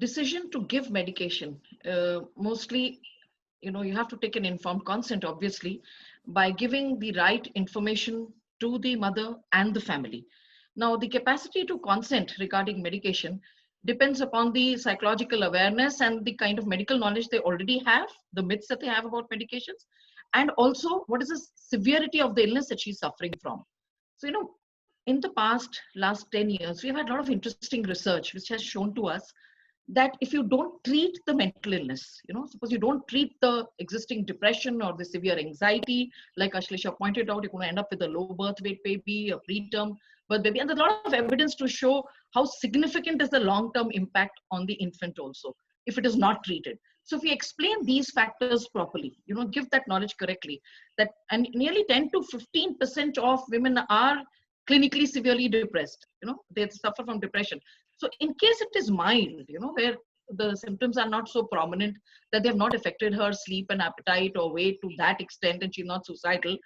decision to give medication, mostly, you have to take an informed consent, obviously, by giving the right information to the mother and the family. Now, the capacity to consent regarding medication depends upon the psychological awareness and the kind of medical knowledge they already have, the myths that they have about medications, and also what is the severity of the illness that she's suffering from. So, in the last 10 years, we've had a lot of interesting research which has shown to us that if you don't treat the mental illness, suppose you don't treat the existing depression or the severe anxiety, like Ashleisha pointed out, you're going to end up with a low birth weight baby, a preterm birth baby. And there's a lot of evidence to show how significant is the long-term impact on the infant also, if it is not treated. So if we explain these factors properly, give that knowledge correctly, and nearly 10 to 15% of women are clinically severely depressed, they suffer from depression. So in case it is mild, where the symptoms are not so prominent, that they have not affected her sleep and appetite or weight to that extent, and she's not suicidal,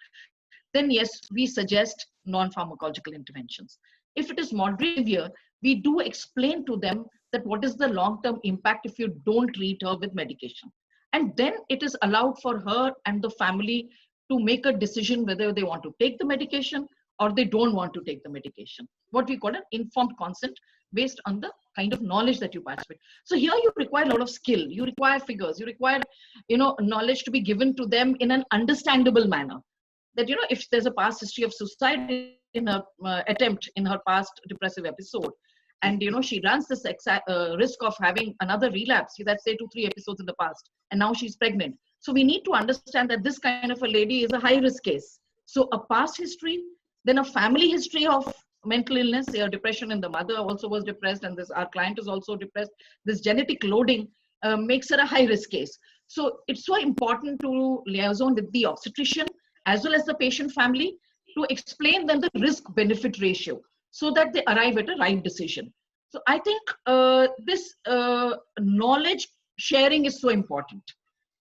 then yes, we suggest non-pharmacological interventions. If it is moderate severe, we do explain to them that what is the long-term impact if you don't treat her with medication. And then it is allowed for her and the family to make a decision whether they want to take the medication or they don't want to take the medication. What we call an informed consent based on the kind of knowledge that you participate. So here you require a lot of skill, you require figures, you require, knowledge to be given to them in an understandable manner. That, if there's a past history of suicide in her attempt in her past depressive episode, and, she runs this risk of having another relapse, that's say 2-3 episodes in the past, and now she's pregnant. So we need to understand that this kind of a lady is a high risk case. So a past history, then a family history of mental illness, depression, and the mother also was depressed, and our client is also depressed. This genetic loading makes her a high risk case. So it's so important to liaison with the obstetrician as well as the patient family to explain them the risk benefit ratio so that they arrive at a right decision. So I think this knowledge sharing is so important.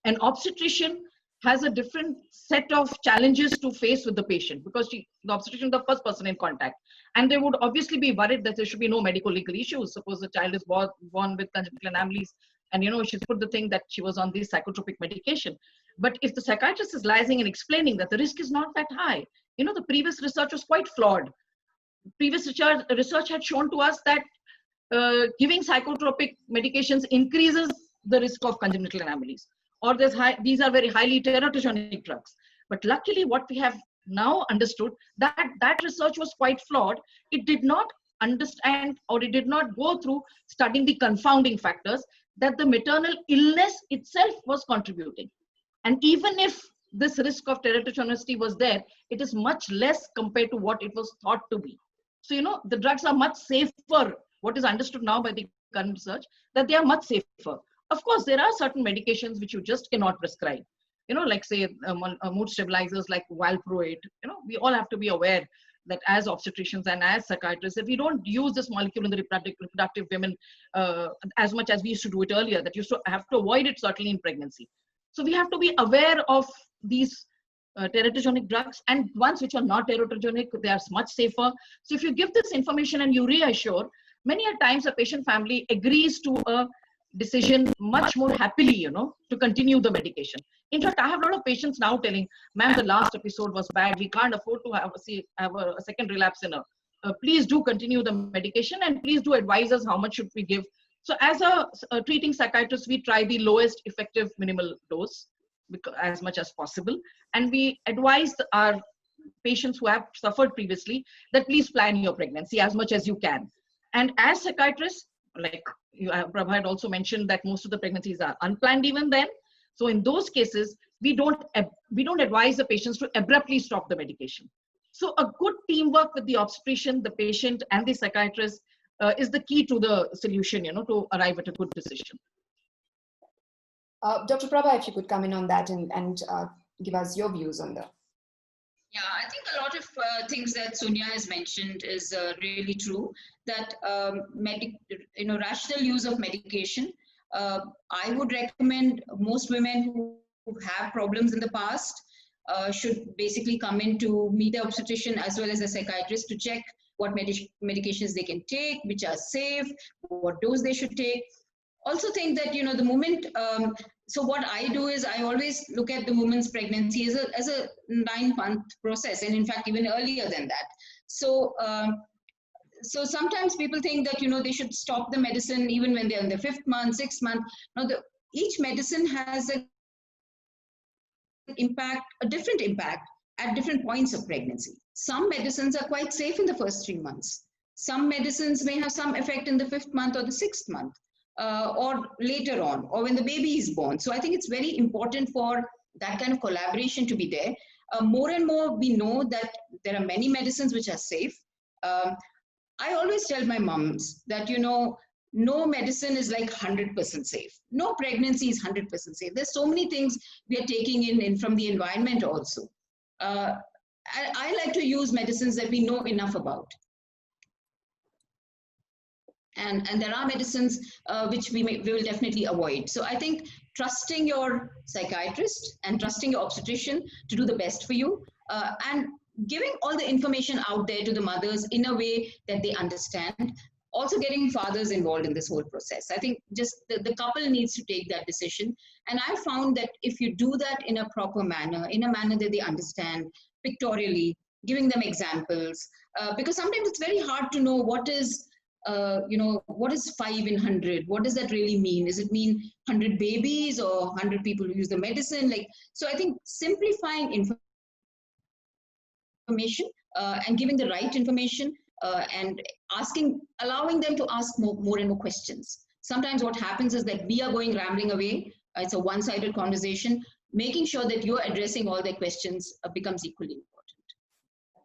An obstetrician has a different set of challenges to face with the patient, because the obstetrician is the first person in contact, and they would obviously be worried that there should be no medical legal issues. Suppose the child is born with congenital anomalies, and she's put the thing that she was on this psychotropic medication. But if the psychiatrist is liaising and explaining that the risk is not that high, the previous research was quite flawed. Previous research had shown to us that giving psychotropic medications increases the risk of congenital anomalies, or these are very highly teratogenic drugs. But luckily, what we have now understood, that research was quite flawed. It did not understand, or it did not go through studying the confounding factors that the maternal illness itself was contributing. And even if this risk of teratogenicity was there, it is much less compared to what it was thought to be. So, the drugs are much safer. What is understood now by the current research, that they are much safer. Of course, there are certain medications which you just cannot prescribe. Like say mood stabilizers like valproate. We all have to be aware that as obstetricians and as psychiatrists, if we don't use this molecule in the reproductive women as much as we used to do it earlier, that used to have to avoid it certainly in pregnancy. So we have to be aware of these teratogenic drugs, and ones which are not teratogenic, they are much safer. So if you give this information and you reassure, many a times a patient family agrees to a decision much more happily, to continue the medication. In fact, I have a lot of patients now telling, ma'am, the last episode was bad. We can't afford to have a second relapse in her. Please do continue the medication, and please do advise us how much should we give. So as a treating psychiatrist, we try the lowest effective minimal dose as much as possible. And we advise our patients who have suffered previously that please plan your pregnancy as much as you can. And as psychiatrists, like Prabha had also mentioned that most of the pregnancies are unplanned even then. So in those cases, we don't advise the patients to abruptly stop the medication. So a good teamwork with the obstetrician, the patient, and the psychiatrist is the key to the solution, to arrive at a good decision. Dr. Prabha, if you could come in on that and give us your views on that. Yeah, I think a lot of things that Sonia has mentioned is really true. That rational use of medication. I would recommend most women who have problems in the past should basically come in to meet the obstetrician as well as a psychiatrist to check what medications they can take, which are safe, what dose they should take. also think that, the moment, so what I do is I always look at the woman's pregnancy as a 9-month process, and in fact even earlier than that. So so sometimes people think that they should stop the medicine even when they're in the 5th month, 6th month. Now each medicine has a different impact at different points of pregnancy. Some medicines are quite safe in the first 3 months. Some medicines may have some effect in the 5th month or the 6th month, or later on, or when the baby is born. So I think it's very important for that kind of collaboration to be there. More and more we know that there are many medicines which are safe. I always tell my moms that, no medicine is like 100% safe. No pregnancy is 100% safe. There's so many things we are taking in from the environment also. I like to use medicines that we know enough about. And there are medicines which we will definitely avoid. So I think trusting your psychiatrist and trusting your obstetrician to do the best for you, and giving all the information out there to the mothers in a way that they understand. Also getting fathers involved in this whole process. I think just the couple needs to take that decision. And I found that if you do that in a proper manner, in a manner that they understand, pictorially, giving them examples, because sometimes it's very hard to know what is, what is 5 in 100? What does that really mean? Does it mean 100 babies or 100 people who use the medicine? So I think simplifying information and giving the right information, and allowing them to ask more and more questions. Sometimes what happens is that we are going rambling away. It's a one-sided conversation. Making sure that you're addressing all their questions becomes equally important.